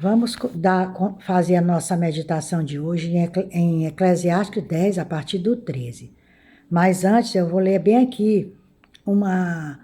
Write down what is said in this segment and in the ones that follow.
Vamos fazer a nossa meditação de hoje em Eclesiastes 10, a partir do 13. Mas antes eu vou ler bem aqui uma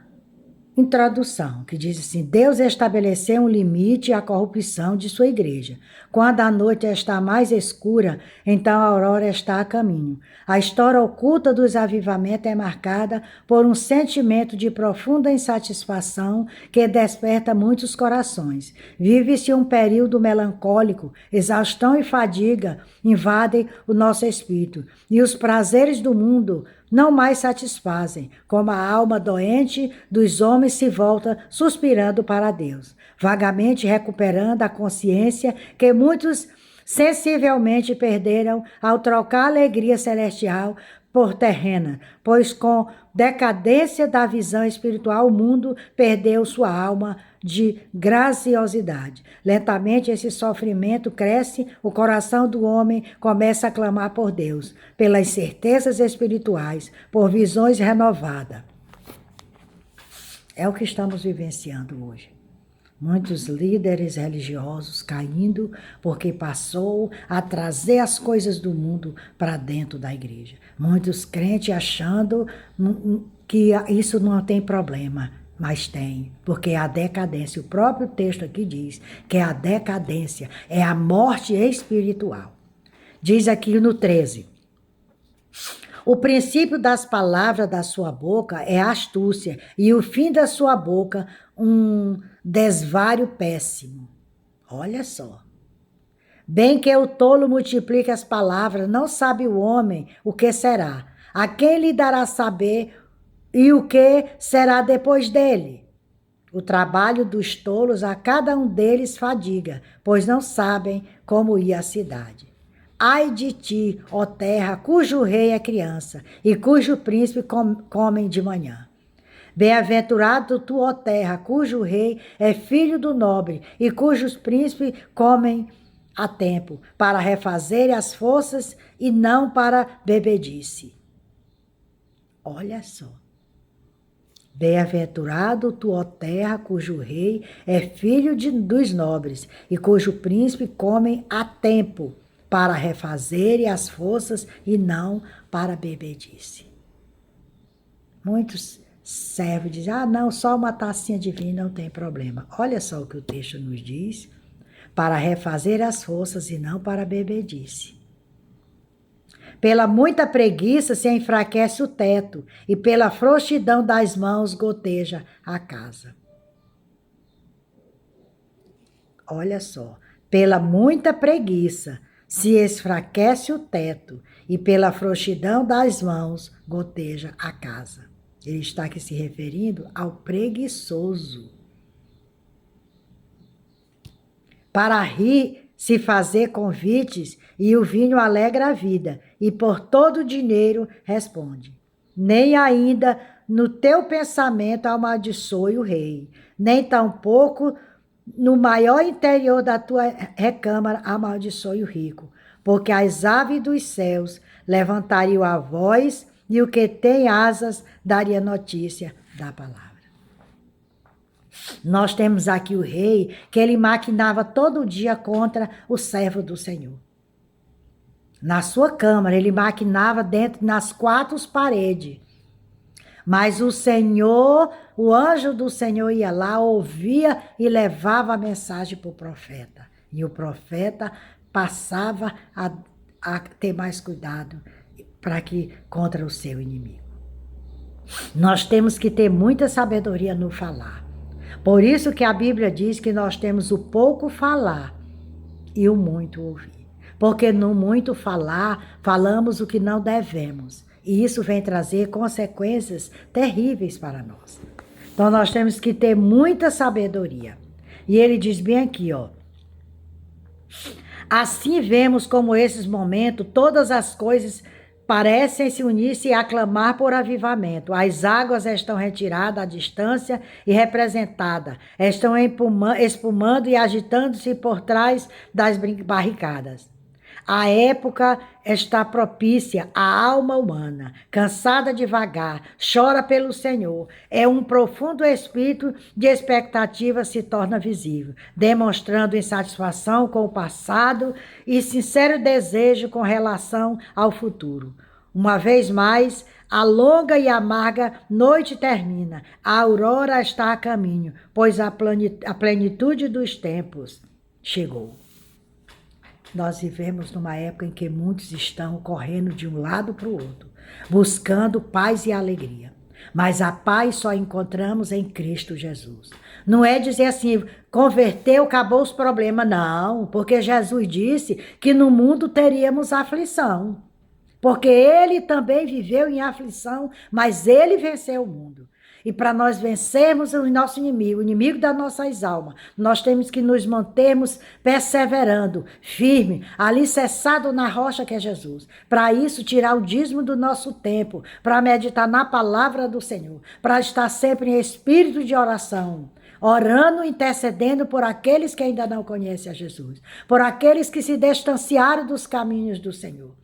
introdução, que diz assim: Deus estabeleceu um limite à corrupção de sua igreja. Quando a noite está mais escura, então a aurora está a caminho. A história oculta dos avivamentos é marcada por um sentimento de profunda insatisfação que desperta muitos corações. Vive-se um período melancólico, exaustão e fadiga invadem o nosso espírito, e os prazeres do mundo não mais satisfazem, como a alma doente dos homens se volta suspirando para Deus, vagamente recuperando a consciência que muitos sensivelmente perderam ao trocar a alegria celestial por terrena, pois com decadência da visão espiritual o mundo perdeu sua alma de graciosidade. Lentamente esse sofrimento cresce, o coração do homem começa a clamar por Deus, pelas certezas espirituais, por visões renovadas. É o que estamos vivenciando hoje. Muitos líderes religiosos caindo porque passou a trazer as coisas do mundo para dentro da igreja. Muitos crentes achando que isso não tem problema, mas tem, porque é a decadência. O próprio texto aqui diz que a decadência é a morte espiritual. Diz aqui no 13. O princípio das palavras da sua boca é astúcia, e o fim da sua boca um desvario péssimo. Olha só. Bem que o tolo multiplica as palavras, não sabe o homem o que será. A quem lhe dará saber e o que será depois dele? O trabalho dos tolos a cada um deles fadiga, pois não sabem como ir à cidade. Ai de ti, ó terra, cujo rei é criança, e cujo príncipe comem de manhã. Bem-aventurado tu, ó terra, cujo rei é filho do nobre, e cujos príncipes comem a tempo, para refazer as forças e não para bebedice. Olha só. Bem-aventurado tu, ó terra, cujo rei é filho dos nobres, e cujo príncipe comem a tempo, para refazer as forças e não para bebedice. Muitos servos dizem, não, só uma tacinha de vinho não tem problema. Olha só o que o texto nos diz, para refazer as forças e não para bebedice. Pela muita preguiça se enfraquece o teto, e pela frouxidão das mãos goteja a casa. Olha só, pela muita preguiça se esfraquece o teto, e pela frouxidão das mãos goteja a casa. Ele está aqui se referindo ao preguiçoso. Para rir se fazer convites, e o vinho alegra a vida, e por todo o dinheiro responde. Nem ainda no teu pensamento amaldiçoe o rei, nem tampouco no maior interior da tua recâmara amaldiçoe o rico, porque as aves dos céus levantariam a voz, e o que tem asas daria notícia da palavra. Nós temos aqui o rei, que ele maquinava todo dia contra o servo do Senhor. Na sua câmara, ele maquinava dentro, nas quatro paredes. Mas o Senhor, o anjo do Senhor ia lá, ouvia e levava a mensagem para o profeta. E o profeta passava a ter mais cuidado contra o seu inimigo. Nós temos que ter muita sabedoria no falar. Por isso que a Bíblia diz que nós temos o pouco falar e o muito ouvir. Porque no muito falar, falamos o que não devemos. E isso vem trazer consequências terríveis para nós. Então nós temos que ter muita sabedoria. E ele diz bem aqui, ó. Assim vemos como esses momentos, todas as coisas parecem se unir-se e aclamar por avivamento. As águas estão retiradas à distância e representadas, estão espumando e agitando-se por trás das barricadas. A época está propícia à alma humana, cansada de vagar, chora pelo Senhor. É um profundo espírito de expectativa se torna visível, demonstrando insatisfação com o passado e sincero desejo com relação ao futuro. Uma vez mais, a longa e amarga noite termina, a aurora está a caminho, pois a plenitude dos tempos chegou. Nós vivemos numa época em que muitos estão correndo de um lado para o outro, buscando paz e alegria. Mas a paz só encontramos em Cristo Jesus. Não é dizer assim, converteu, acabou os problemas. Não, porque Jesus disse que no mundo teríamos aflição. Porque ele também viveu em aflição, mas ele venceu o mundo. E para nós vencermos o nosso inimigo, o inimigo das nossas almas, nós temos que nos mantermos perseverando, firme, alicerçado na rocha que é Jesus. Para isso, tirar o dízimo do nosso tempo, para meditar na palavra do Senhor, para estar sempre em espírito de oração, orando, intercedendo por aqueles que ainda não conhecem a Jesus, por aqueles que se distanciaram dos caminhos do Senhor.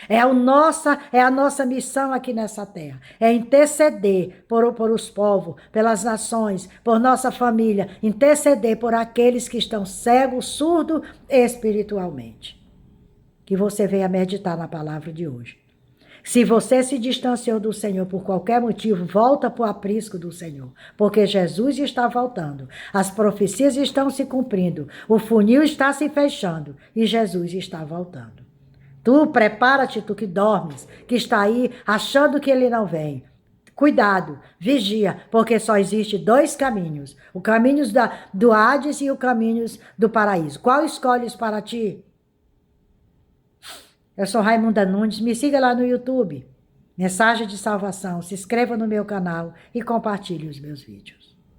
É a nossa missão aqui nessa terra. É interceder por os povos, pelas nações, por nossa família. Interceder por aqueles que estão cegos, surdos espiritualmente. Que você venha meditar na palavra de hoje. Se você se distanciou do Senhor por qualquer motivo, volta para o aprisco do Senhor. Porque Jesus está voltando. As profecias estão se cumprindo. O funil está se fechando. E Jesus está voltando. Tu prepara-te, tu que dormes, que está aí achando que ele não vem. Cuidado, vigia, porque só existe dois caminhos. O caminho do Hades e o caminho do paraíso. Qual escolhes para ti? Eu sou Raimunda Nunes, me siga lá no YouTube. Mensagem de salvação, se inscreva no meu canal e compartilhe os meus vídeos.